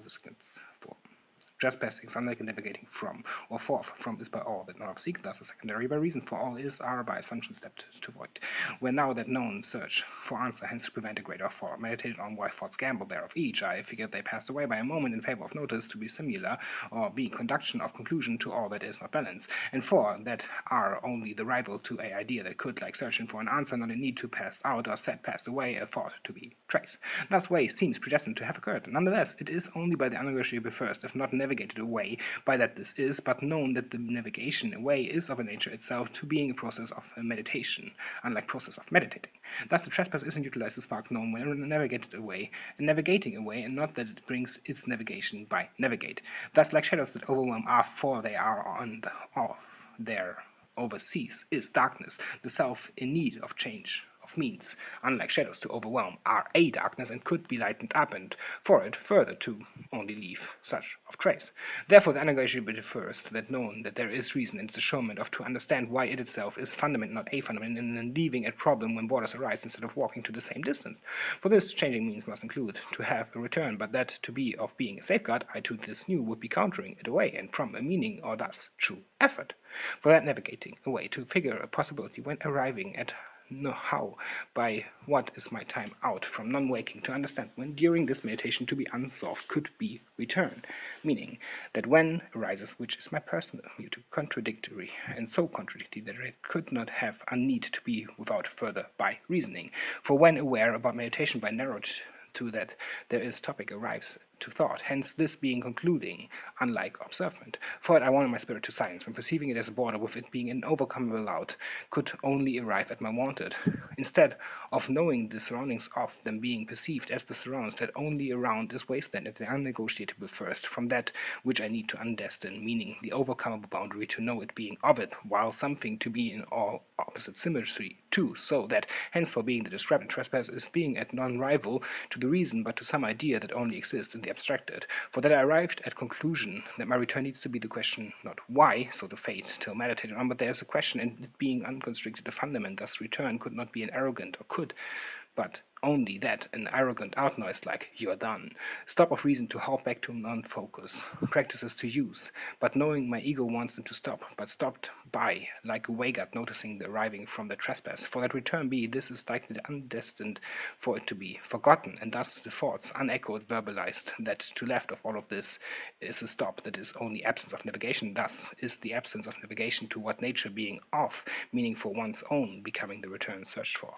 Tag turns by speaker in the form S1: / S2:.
S1: Overseconds 4. Trespassing is unlike navigating from or forth. From is by all that not of seek, thus a secondary. By reason for all is are by assumption stepped to void. Where now that known search for answer, hence to prevent a greater fall. Meditated on why thoughts gamble thereof each. I figured they passed away by a moment in favor of notice to be similar, or being conduction of conclusion to all that is not balance. And for that are only the rival to a idea that could, like searching for an answer, not a need to pass out or set passed away, a thought to be trace. Thus way seems predestined to have occurred. Nonetheless, it is only by the unnegotiable first, if not navigated away by that this is, but known that the navigation away is of a nature itself to being a process of meditation, unlike process of meditating. Thus the trespass isn't utilized as spark known when navigating away, and not that it brings its navigation by navigate. Thus like shadows that overwhelm are, for they are on the off their overseas is darkness, the self in need of change of means, unlike shadows to overwhelm, are a darkness and could be lightened up, and for it further to only leave such of trace. Therefore the unnegotiable first, that known that there is reason in its assurement of to understand why it itself is fundament, not a fundament, and then leaving a problem when borders arise instead of walking to the same distance. For this changing means must include to have a return, but that to be of being a safeguard, I to this new would be countering it away, and from a meaning or thus true effort. For that navigating away to figure a possibility when arriving at know how, by what is my time out from non-waking to understand when during this meditation to be unsolved could be returned, meaning that when arises which is my personal view to contradictory, and so contradictory that it could not have a need to be without further by reasoning. For when aware about meditation by narrowed to that there is topic arrives to thought, hence this being concluding, unlike observement. For it I wanted my spirit to silence, when perceiving it as a border with it being an overcomable out, could only arrive at my wanted. Instead of knowing the surroundings of them being perceived as the surrounds, that only around is wasteland at the unnegotiable first, from that which I need to undestine, meaning the overcomable boundary to know it being of it, while something to be in all opposite symmetry too, so that henceforth being the described in trespass is being at non-rival to the reason, but to some idea that only exists in the abstracted. For that I arrived at conclusion that my return needs to be the question not why, so to fate till meditated on, but there is a question, and it being unconstricted a fundament, thus return could not be an arrogant, or could, but only that an arrogant outnoise like "you're done." Stop of reason to halt back to non-focus, practices to use, but knowing my ego wants them to stop, but stopped by, like a waygard noticing the arriving from the trespass. For that return be, this is likely undestined for it to be forgotten, and thus the thoughts unechoed verbalized that to left of all of this is a stop that is only absence of navigation, thus is the absence of navigation to what nature being of, meaning for one's own becoming the return searched for.